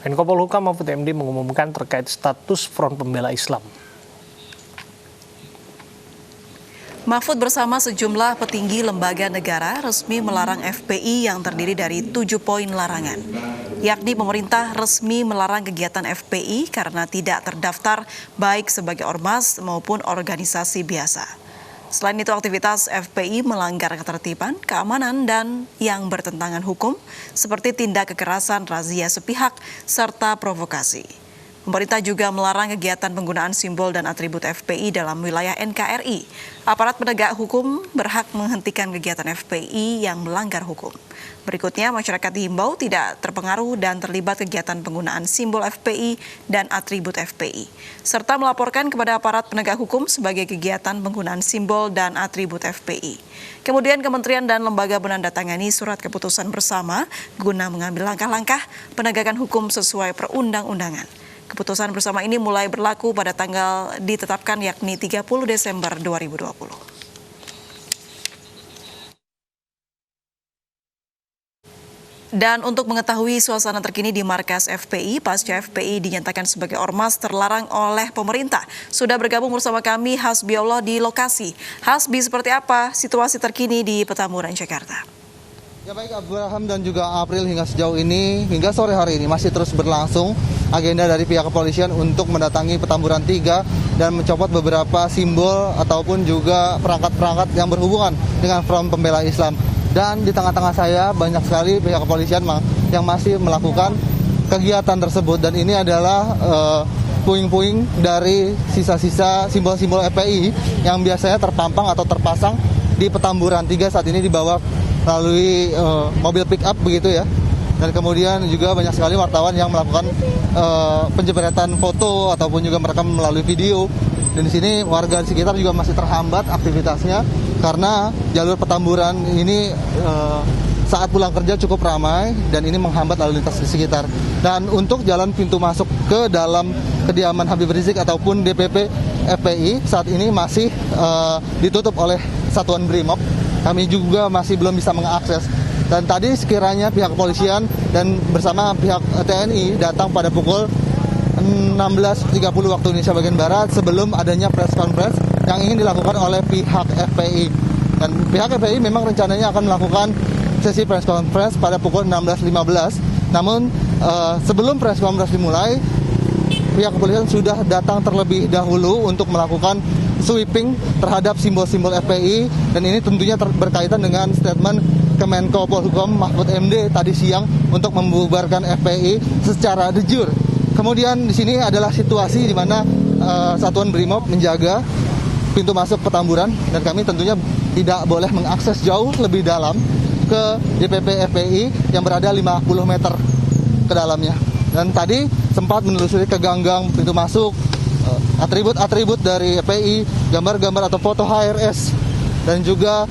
Menko Polhukam Mahfud MD mengumumkan terkait status Front Pembela Islam. Mahfud bersama sejumlah petinggi lembaga negara resmi melarang FPI yang terdiri dari 7 poin larangan. Yakni pemerintah resmi melarang kegiatan FPI karena tidak terdaftar baik sebagai ormas maupun organisasi biasa. Selain itu, aktivitas FPI melanggar ketertiban, keamanan, dan yang bertentangan hukum, seperti tindak kekerasan, razia sepihak, serta provokasi. Pemerintah juga melarang kegiatan penggunaan simbol dan atribut FPI dalam wilayah NKRI. Aparat penegak hukum berhak menghentikan kegiatan FPI yang melanggar hukum. Berikutnya, masyarakat diimbau tidak terpengaruh dan terlibat kegiatan penggunaan simbol FPI dan atribut FPI, serta melaporkan kepada aparat penegak hukum sebagai kegiatan penggunaan simbol dan atribut FPI. Kemudian kementerian dan lembaga menandatangani surat keputusan bersama guna mengambil langkah-langkah penegakan hukum sesuai perundang-undangan. Keputusan bersama ini mulai berlaku pada tanggal ditetapkan yakni 30 Desember 2020. Dan untuk mengetahui suasana terkini di markas FPI, pasca FPI dinyatakan sebagai ormas terlarang oleh pemerintah. Sudah bergabung bersama kami Hasbiullah di lokasi. Hasbi, seperti apa situasi terkini di Petamburan, Jakarta? Ya baik, Abraham dan juga April, hingga sejauh ini, hingga sore hari ini masih terus berlangsung agenda dari pihak kepolisian untuk mendatangi Petamburan 3 dan mencopot beberapa simbol ataupun juga perangkat-perangkat yang berhubungan dengan Front Pembela Islam. Dan di tengah-tengah saya banyak sekali pihak kepolisian yang masih melakukan kegiatan tersebut, dan ini adalah puing-puing dari sisa-sisa simbol-simbol FPI yang biasanya terpampang atau terpasang di Petamburan 3, saat ini dibawa melalui mobil pick up begitu ya. Dan kemudian juga banyak sekali wartawan yang melakukan penjepretan foto ataupun juga merekam melalui video. Dan di sini warga di sekitar juga masih terhambat aktivitasnya karena jalur Petamburan ini saat pulang kerja cukup ramai dan ini menghambat lalu lintas di sekitar. Dan untuk jalan pintu masuk ke dalam kediaman Habib Rizik ataupun DPP FPI saat ini masih ditutup oleh Satuan Brimob. Kami juga masih belum bisa mengakses. Dan tadi sekiranya pihak kepolisian dan bersama pihak TNI datang pada pukul 16.30 waktu Indonesia bagian Barat sebelum adanya press conference yang ingin dilakukan oleh pihak FPI. Dan pihak FPI memang rencananya akan melakukan sesi press conference pada pukul 16.15. Namun sebelum press conference dimulai, pihak kepolisian sudah datang terlebih dahulu untuk melakukan sweeping terhadap simbol-simbol FPI, dan ini tentunya berkaitan dengan statement Kemenko Polhukam Mahfud MD tadi siang untuk membubarkan FPI secara de jure. Kemudian di sini adalah situasi di mana Satuan Brimob menjaga pintu masuk Petamburan, dan kami tentunya tidak boleh mengakses jauh lebih dalam ke DPP FPI yang berada 50 meter ke dalamnya. Dan tadi sempat menelusuri ke ganggang pintu masuk, atribut-atribut dari FPI, gambar-gambar atau foto HRS, dan juga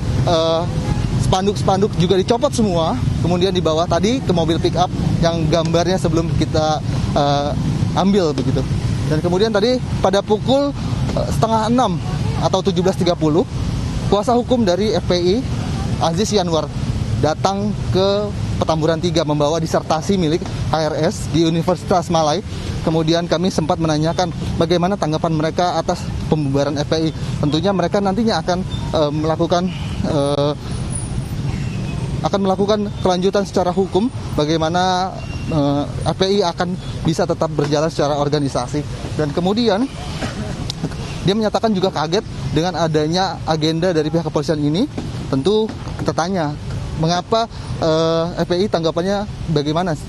spanduk-spanduk juga dicopot semua, kemudian dibawa tadi ke mobil pick up yang gambarnya sebelum kita ambil begitu. Dan kemudian tadi pada pukul 5:30 atau 17.30, kuasa hukum dari FPI Aziz Yanwar datang ke Petamburan 3 membawa disertasi milik HRS di Universitas Malai. Kemudian kami sempat menanyakan bagaimana tanggapan mereka atas pembubaran FPI. Tentunya mereka nantinya akan melakukan kelanjutan secara hukum, bagaimana FPI akan bisa tetap berjalan secara organisasi. Dan kemudian dia menyatakan juga kaget dengan adanya agenda dari pihak kepolisian ini. Tentu kita tanya, mengapa FPI tanggapannya bagaimana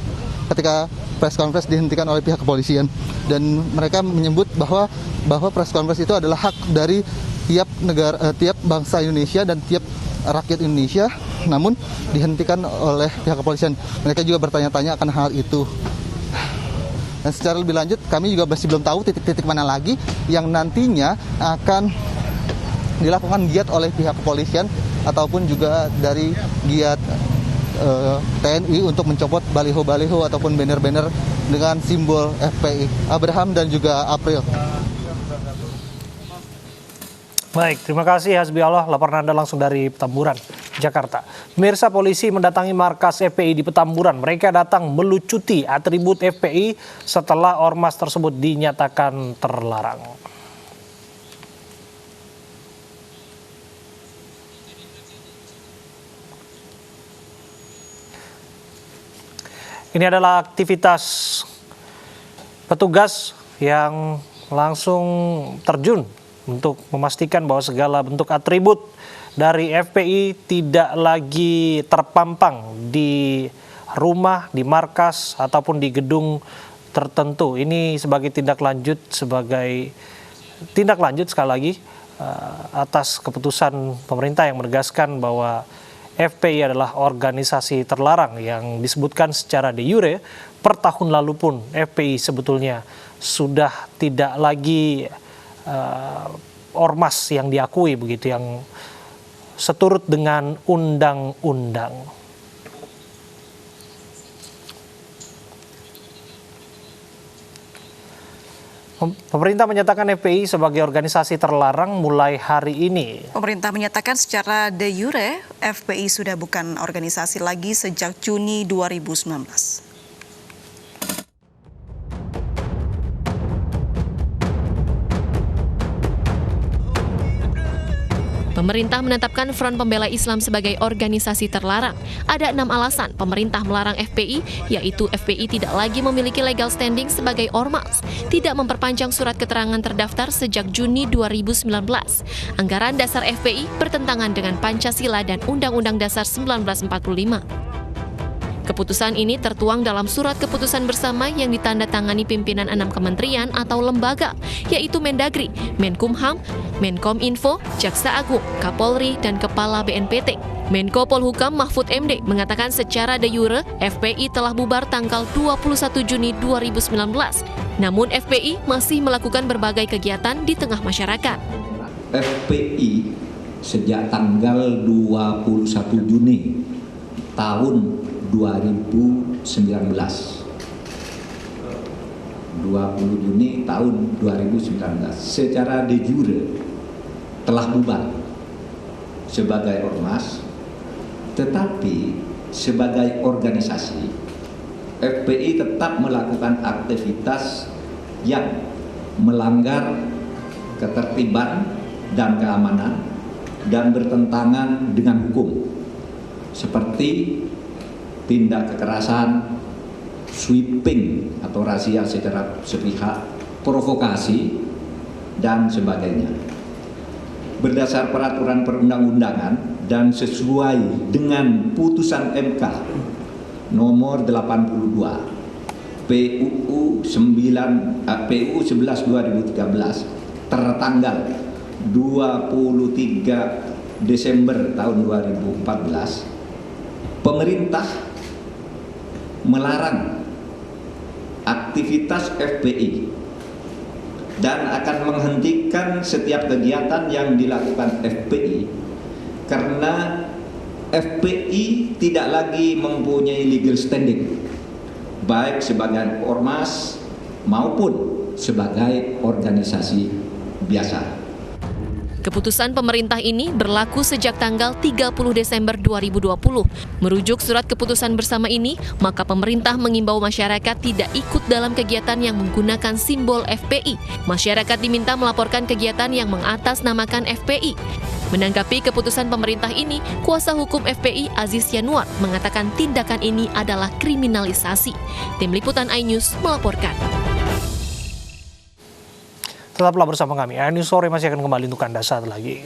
ketika press conference dihentikan oleh pihak kepolisian. Dan mereka menyebut bahwa press conference itu adalah hak dari tiap negara, tiap bangsa Indonesia dan tiap rakyat Indonesia, namun dihentikan oleh pihak kepolisian. Mereka juga bertanya-tanya akan hal itu. Dan secara lebih lanjut, kami juga masih belum tahu titik-titik mana lagi yang nantinya akan dilakukan giat oleh pihak kepolisian ataupun juga dari giat TNI untuk mencopot baliho-baliho ataupun banner-banner dengan simbol FPI. Abraham dan juga April. Baik, terima kasih Hasbiullah, laporan Anda langsung dari Petamburan. Jakarta. Pemirsa, polisi mendatangi markas FPI di Petamburan. Mereka datang melucuti atribut FPI setelah ormas tersebut dinyatakan terlarang. Ini adalah aktivitas petugas yang langsung terjun untuk memastikan bahwa segala bentuk atribut dari FPI tidak lagi terpampang di rumah, di markas, ataupun di gedung tertentu. Ini sebagai tindak lanjut sekali lagi atas keputusan pemerintah yang menegaskan bahwa FPI adalah organisasi terlarang yang disebutkan secara de jure. Per tahun lalu pun FPI sebetulnya sudah tidak lagi ormas yang diakui begitu, yang seturut dengan undang-undang. Pemerintah menyatakan FPI sebagai organisasi terlarang mulai hari ini. Pemerintah menyatakan secara de jure FPI sudah bukan organisasi lagi sejak Juni 2019. Pemerintah menetapkan Front Pembela Islam sebagai organisasi terlarang. Ada 6 alasan pemerintah melarang FPI, yaitu FPI tidak lagi memiliki legal standing sebagai ormas, tidak memperpanjang surat keterangan terdaftar sejak Juni 2019. Anggaran dasar FPI bertentangan dengan Pancasila dan Undang-Undang Dasar 1945. Keputusan ini tertuang dalam surat keputusan bersama yang ditandatangani pimpinan 6 kementerian atau lembaga, yaitu Mendagri, Menkumham, Menkominfo, Jaksa Agung, Kapolri, dan Kepala BNPT. Menko Polhukam Mahfud MD mengatakan secara de jure FPI telah bubar tanggal 21 Juni 2019. Namun FPI masih melakukan berbagai kegiatan di tengah masyarakat. FPI sejak tanggal 21 Juni tahun 2019, 20 Juni tahun 2019 secara de jure telah bubar sebagai ormas, tetapi sebagai organisasi FPI tetap melakukan aktivitas yang melanggar ketertiban dan keamanan dan bertentangan dengan hukum, seperti tindak kekerasan, sweeping atau razia secara sepihak, provokasi, dan sebagainya. Berdasar peraturan perundang-undangan dan sesuai dengan putusan MK nomor 82 PUU 11/2013 tertanggal 23 Desember tahun 2014, pemerintah melarang aktivitas FPI dan akan menghentikan setiap kegiatan yang dilakukan FPI karena FPI tidak lagi mempunyai legal standing baik sebagai ormas maupun sebagai organisasi biasa. Keputusan pemerintah ini berlaku sejak tanggal 30 Desember 2020. Merujuk surat keputusan bersama ini, maka pemerintah mengimbau masyarakat tidak ikut dalam kegiatan yang menggunakan simbol FPI. Masyarakat diminta melaporkan kegiatan yang mengatasnamakan FPI. Menanggapi keputusan pemerintah ini, kuasa hukum FPI Aziz Yanuar mengatakan tindakan ini adalah kriminalisasi. Tim Liputan iNews melaporkan. Tetaplah bersama kami. iNews Sore masih akan kembali untuk Anda saat lagi.